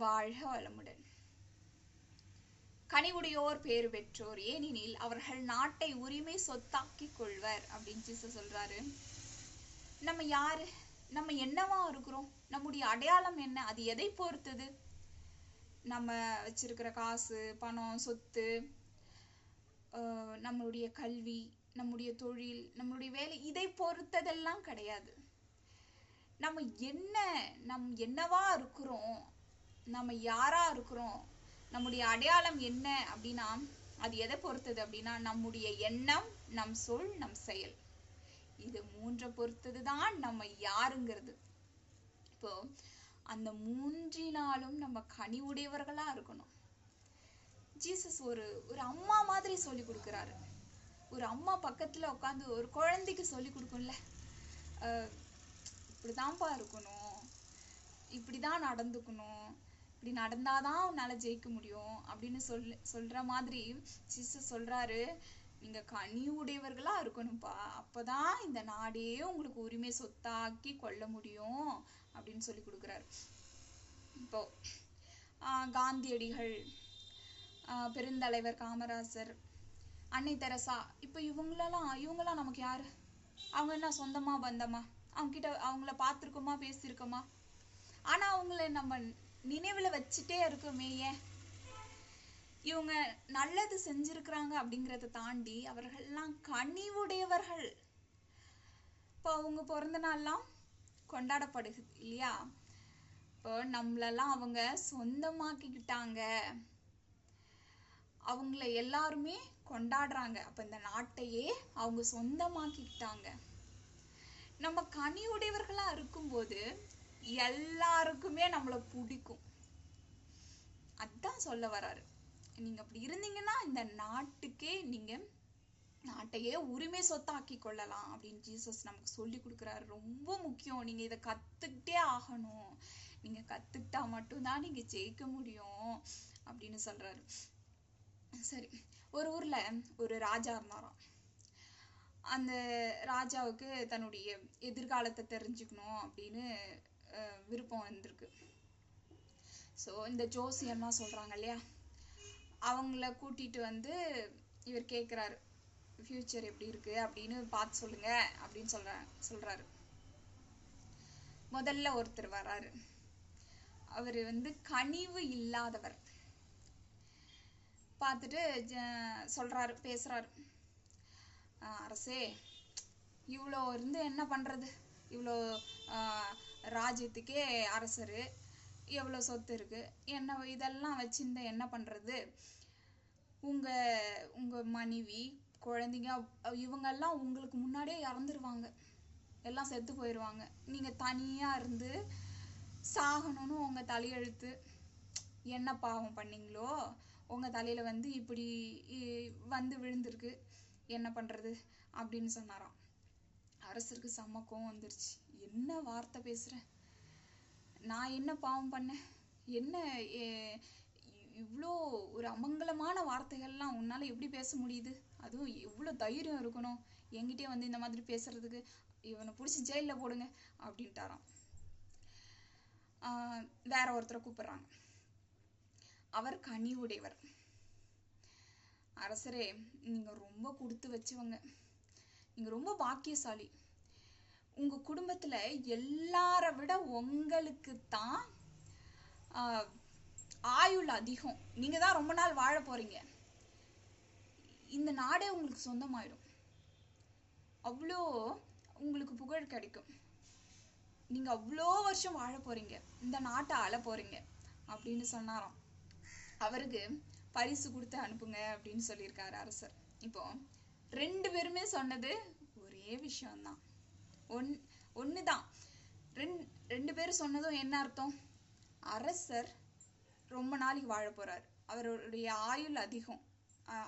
வாழ்க வளமுடன். கனிவுடையோர் பேறு பெற்றோர், ஏனெனில் அவர்கள் நாட்டை உரிமை சொத்தாக்கி கொள்வர் அப்படின்னு ஜீசஸ் சொல்றாரு. நம்ம யாரு, நம்ம என்னவா இருக்கிறோம், நம்முடைய அடையாளம் என்ன, அது எதை பொறுத்தது? நம்ம வச்சிருக்கிற காசு, பணம், சொத்து, நம்மளுடைய கல்வி, நம்முடைய தொழில், நம்மளுடைய வேலை, இதை பொறுத்ததெல்லாம் கிடையாது. நம்ம என்னவா இருக்கிறோம், நம்ம யாரா இருக்கிறோம், நம்முடைய அடையாளம் என்ன அப்படின்னா அது எதை பொறுத்தது அப்படின்னா நம்முடைய எண்ணம், நம் சொல், நம் செயல், இது மூன்றை பொறுத்ததுதான் நம்ம யாருங்கிறது. இப்போ அந்த மூன்றினாலும் நம்ம கனிவுடையவர்களா இருக்கணும். ஜீசஸ் ஒரு அம்மா மாதிரி சொல்லி கொடுக்குறாரு. ஒரு அம்மா பக்கத்துல உட்காந்து ஒரு குழந்தைக்கு சொல்லி கொடுக்கும்ல, இப்படிதான்ப்பா இருக்கணும், இப்படிதான் நடந்துக்கணும், இப்படி நடந்தாதான் உன்னால ஜெயிக்க முடியும் அப்படின்னு சொல்ற மாதிரி ஜீசஸ் சொல்றாரு, நீங்க கனிவுடையவர்களா இருக்கணும்ப்பா, அப்பதான் இந்த நாடே உங்களுக்கு உரிமை சொத்தாக்கி கொள்ள முடியும் அப்படின்னு சொல்லி கொடுக்குறாரு. இப்போ காந்தியடிகள், பெருந்தலைவர் காமராசர், அன்னை தெரசா, இப்போ இவங்களாம் நமக்கு யாரு? அவங்க என்ன சொந்தமா பந்தமா? அவங்க கிட்ட அவங்கள பார்த்துருக்கோமா, பேசியிருக்கோமா? ஆனா அவங்கள நம்ம நினைவுல வச்சுட்டே இருக்கோமே. ஏன்? இவங்க நல்லது செஞ்சிருக்கிறாங்க அப்படிங்கிறத தாண்டி அவர்கள்லாம் கனிவுடையவர்கள். இப்போ அவங்க பிறந்த நாள்லாம் கொண்டாடப்படுது இல்லையா? இப்போ நம்மளெல்லாம் அவங்க சொந்தமாக்கிக்கிட்டாங்க, அவங்கள எல்லாருமே கொண்டாடுறாங்க. அப்ப இந்த நாட்டையே அவங்க சொந்தமாக்கிக்கிட்டாங்க. நம்ம கனிவுடையவர்களா இருக்கும்போது எல்லாருக்குமே நம்மள பிடிக்கும். அதான் சொல்ல வராரு. நீங்க அப்படி இருந்தீங்கன்னா இந்த நாட்டையே உரிமை சொத்தாக்கி கொள்ளலாம் அப்படின்னு ஜீசஸ் நமக்கு சொல்லி கொடுக்குறாரு. ரொம்ப முக்கியம். நீங்க இதை கத்துக்கிட்டே ஆகணும். நீங்க கத்துக்கிட்டா மட்டும்தான் நீங்க ஜெயிக்க முடியும் அப்படின்னு சொல்றாரு. சரி, ஒரு ஊர்ல ஒரு ராஜா இருந்தாராம். அந்த ராஜாவுக்கு தன்னுடைய எதிர்காலத்தை தெரிஞ்சுக்கணும் அப்படின்னு விருப்பம் வந்திருக்கு. ஸோ இந்த ஜோசியம்லாம் சொல்றாங்க இல்லையா, அவங்கள கூட்டிட்டு வந்து இவர் கேட்குறாரு, ஃபியூச்சர் எப்படி இருக்கு அப்படின்னு பார்த்து சொல்லுங்க அப்படின்னு சொல்றாரு. முதல்ல ஒருத்தர் வராரு. அவரு கனிவு இல்லாதவர். பார்த்துட்டு பேசுறாரு, அரசே, இவ்வளோ இருந்து என்ன பண்றது, இவ்வளோ ராஜ்யத்துக்கே அரசரு, எவ்வளோ சொத்து இருக்கு, என்ன இதெல்லாம் வச்சிருந்த என்ன பண்றது? உங்க மனைவி, குழந்தைங்க இவங்கெல்லாம் உங்களுக்கு முன்னாடியே இறந்துருவாங்க, எல்லாம் செத்து போயிடுவாங்க. நீங்க தனியா இருந்து சாகணும்னு உங்க தலையெழுத்து. என்ன பாவம் பண்ணீங்களோ உங்க தலையில இப்படி விழுந்திருக்கு, என்ன பண்றது அப்படின்னு சொன்னாராம். அரசருக்கு செம்ம கோவம் வந்துருச்சு. என்ன வார்த்தை பேசுற, நான் என்ன பாவம் பண்ணேன், என்ன இவ்வளோ ஒரு அமங்கலமான வார்த்தைகள்லாம் உன்னால எப்படி பேச முடியுது, அதுவும் எவ்வளோ தைரியம் இருக்கணும் என்கிட்டே இந்த மாதிரி பேசுறதுக்கு, இவனை பிடிச்சி ஜெயிலில் போடுங்க அப்படின்ட்டாராம். வேற ஒருத்தரை கூப்பிடுறாங்க. அவர் கனிவுடையவர். அரசரே, நீங்க ரொம்ப கொடுத்து வச்சவங்க, நீங்க ரொம்ப பாக்கியசாலி, உங்க குடும்பத்துல எல்லார விட உங்களுக்கு தான் ஆயுள் அதிகம், நீங்க தான் ரொம்ப நாள் வாழ போறீங்க, இந்த நாடே உங்களுக்கு சொந்தமாயிடும், அவ்வளோ உங்களுக்கு புகழ் கிடைக்கும், நீங்க அவ்வளோ வருஷம் வாழ போறீங்க, இந்த நாட்டை ஆள போறீங்க அப்படின்னு சொன்னாராம். அவருக்கு பரிசு கொடுத்து அனுப்புங்க அப்படின்னு சொல்லியிருக்காரு அரசர். இப்போ 2 பேருமே சொன்னது ஒரே விஷயம்தான், ஒண்ணுதான். 2 பேரும் சொன்னதும் என்ன அர்த்தம்? அரசர் ரொம்ப நாளைக்கு வாழ போறாரு, அவருடைய ஆயுள் அதிகம்,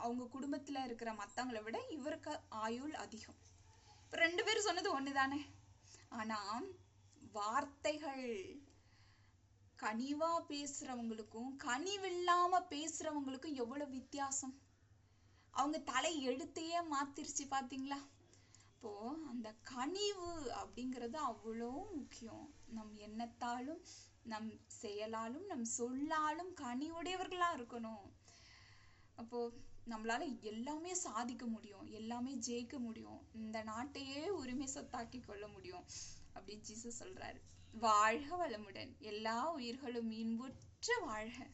அவங்க குடும்பத்துல இருக்கிற மத்தவங்களை விட இவருக்கு ஆயுள் அதிகம். இப்ப 2 பேரும் சொன்னது ஒண்ணுதானே. ஆனா வார்த்தைகள், கனிவா பேசுறவங்களுக்கும் கனிவில்லாம பேசுறவங்களுக்கும் எவ்வளவு வித்தியாசம். அவங்க தலை எழுத்தையே மாத்திருச்சு பாத்தீங்களா? இப்போ அந்த கனிவு அப்படிங்கிறது அவ்வளோ முக்கியம். நம் எண்ணத்தாலும் நம் செயலாலும் நம் சொல்லாலும் கனிவுடையவர்களா இருக்கணும். அப்போ நம்மளால எல்லாமே சாதிக்க முடியும், எல்லாமே ஜெயிக்க முடியும், இந்த நாட்டையே உரிமை சொத்தாக்கி கொள்ள முடியும் அப்படின்னு ஜீசஸ் சொல்றாரு. வாழ்க வளமுடன். எல்லா உயிர்களும் இன்புற்று வாழ்க.